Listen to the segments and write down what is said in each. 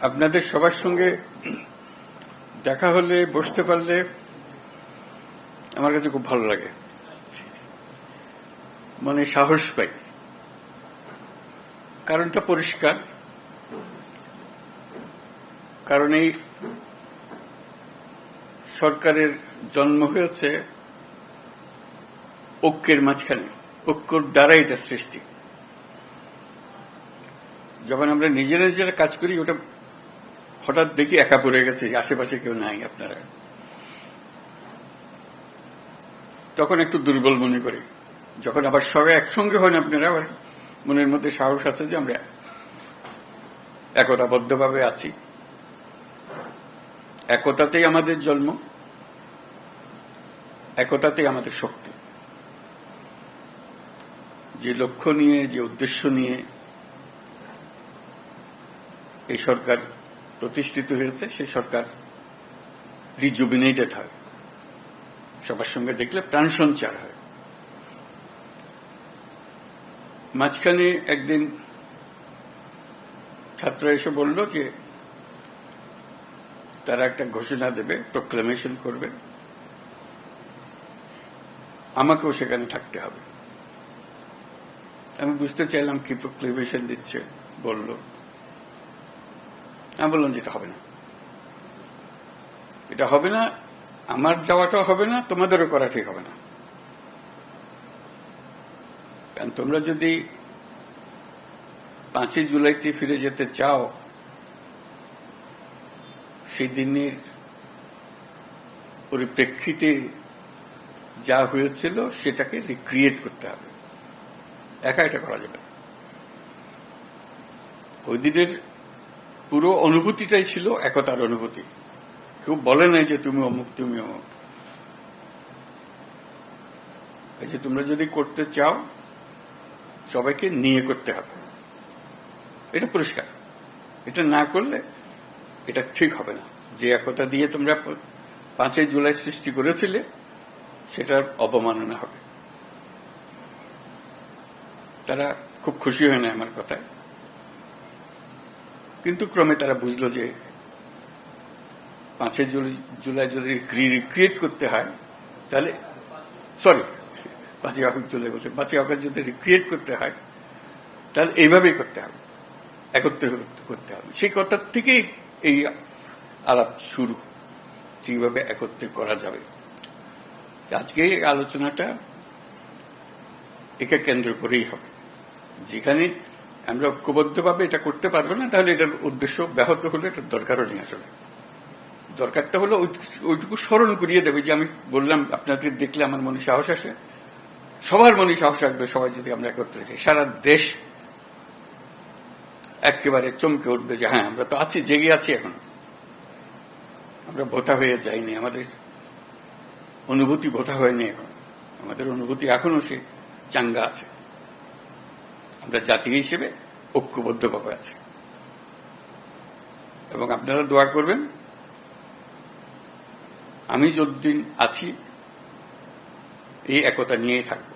আপনাদের সবার সঙ্গে দেখা হলে বসতে পারলে আমার কাছে খুব ভালো লাগে, মানে সাহস পাই। কারণটা পরিষ্কার, কারণ এই সরকারের জন্ম হয়েছে ঐক্যের মাঝখানে, ঐক্যর দ্বারা এটা সৃষ্টি। যখন আমরা নিজেরা নিজেরা কাজ করি, ওটা হঠাৎ দেখি একা পড়ে গেছে, আশেপাশে কেউ নাই আপনারা, তখন একটু দুর্বল মনে করি। যখন আবার সবাই একসঙ্গে হন আপনারা, আবার মনের মধ্যে সাহস আছে যে আমরা একতাবদ্ধভাবে আছি। একতাতেই আমাদের জন্ম, একতাতেই আমাদের শক্তি। যে লক্ষ্য নিয়ে, যে উদ্দেশ্য নিয়ে এই সরকার প্রতিষ্ঠিত হয়েছে, সেই সরকার রিজুবিনেটেড হয়, সবার সঙ্গে দেখলে প্রাণ সঞ্চার হয়। মাঝখানে একদিন ছাত্র এসে বলল যে তারা একটা ঘোষণা দেবে, প্রোক্লামেশন করবে, আমাকেও সেখানে থাকতে হবে। আমি বুঝতে চাইলাম কি প্রোক্লামেশন দিচ্ছে, বলল। আমি বললাম যে এটা হবে না, এটা হবে না, আমার যাওয়াটাও হবে না, তোমাদেরও করা ঠিক হবে না। কারণ তোমরা যদি 5ই জুলাইতে ফিরে যেতে চাও, সেই দিনের পরিপ্রেক্ষিতে যা হয়েছিল সেটাকে রিক্রিয়েট করতে হবে, একা এটা করা যাবে না। ওই দিনের পুরো অনুভূতিটাই ছিল একতার অনুভূতি। কেউ বলে নাই যে তুমি অমুক, তুমি অমুক। এই যে তোমরা যদি করতে চাও, সবাইকে নিয়ে করতে হবে, এটা পরিষ্কার। এটা না করলে এটা ঠিক হবে না। যে একতা দিয়ে তোমরা 5ই জুলাই সৃষ্টি করেছিলে, সেটার অবমাননা হবে। তারা খুব খুশি হয় না আমার কথায়, কিন্তু ক্রমে তারা বুঝলো যে 5ই জুলাই যদি রিক্রিয়েট করতে হয়, তাহলে 5ই আগস্ট জুলাই বলছে, 5ই আগস্ট যদি রিক্রিয়েট করতে হয়, তাহলে এইভাবেই করতে হবে, একত্রে করতে হবে। সেই কথার থেকেই এই আলাপ শুরু, যেভাবে একত্রে করা যাবে। আজকে এই আলোচনাটা একে কেন্দ্র করেই হবে। যেখানে আমরা ঐক্যবদ্ধভাবে এটা করতে পারবো না, তাহলে এটার উদ্দেশ্য ব্যাহত হলে এটার দরকারও নেই। আসলে দরকারটা হলো ওইটুকু স্মরণ করিয়ে দেবে যে আমি বললাম, আপনাদের দেখলে আমার মনে সাহস আসে, সবার মনে সাহস আসবে। সবাই যদি আমরা একত্রে যাই, সারা দেশ একেবারে চমকে উঠবে যে হ্যাঁ, আমরা তো আছি, জেগে আছি, এখন আমরা ভোতা হয়ে যাইনি, আমাদের অনুভূতি ভোতা হয়নি, এখন আমাদের অনুভূতি এখনো সে চাঙ্গা আছে। আমরা জাতি হিসেবে ঐক্যবদ্ধভাবে আছি। এবং আপনারা দোয়া করবেন, আমি যতদিন আছি এই একতা নিয়েই থাকব।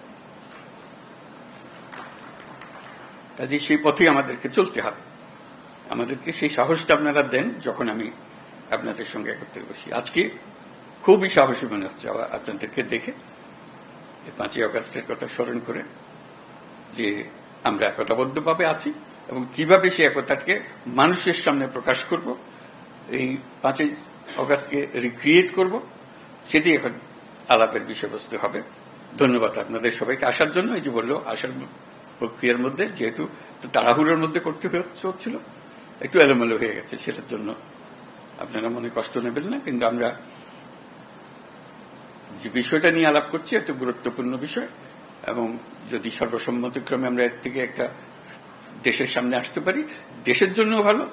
কাজে সেই পথেই আমাদেরকে চলতে হবে। আমাদেরকে সেই সাহসটা আপনারা দেন যখন আমি আপনাদের সঙ্গে একত্রে বসি। আজকে খুবই সাহসী মনে হচ্ছে আপনাদেরকে দেখে, 5ই আগস্টের কথা স্মরণ করে, যে আমরা একতাবদ্ধভাবে আছি এবং কিভাবে সেই একতাকে মানুষের সামনে প্রকাশ করব, এই 5ই আগস্টকে রিক্রিয়েট করব, সেটি এখন আলাপের বিষয়বস্তু হবে। ধন্যবাদ আপনাদের সবাইকে আসার জন্য। এই যে বললো, আসার প্রক্রিয়ার মধ্যে যেহেতু তাড়াহুড়োর মধ্যে করতে হচ্ছিল, একটু এলোমেলো হয়ে গেছে, সেটার জন্য আপনারা মনে কষ্ট নেবেন না। কিন্তু আমরা যে বিষয়টা নিয়ে আলাপ করছি একটা গুরুত্বপূর্ণ বিষয়, এবং যদি সর্বসম্মতিক্রমে আমরা এর থেকে একটা দেশের সামনে আসতে পারি, দেশের জন্য ভালো,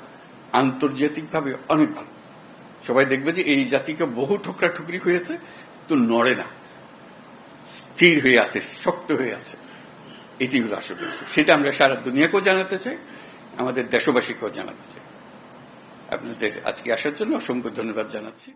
আন্তর্জাতিকভাবে অনেক ভালো। সবাই দেখবে যে এই জাতিকে বহু ঠোকরা ঠুকরি হয়েছে, তো নড়ে না, স্থির হয়ে আছে, শক্ত হয়ে আছে। এটি হলো আসল বিষয়। সেটা আমরা সারা দুনিয়াকেও জানাতে চাই, আমাদের দেশবাসীকেও জানাতে চাই। আপনাদের আজকে আসার জন্য অসংখ্য ধন্যবাদ জানাচ্ছি।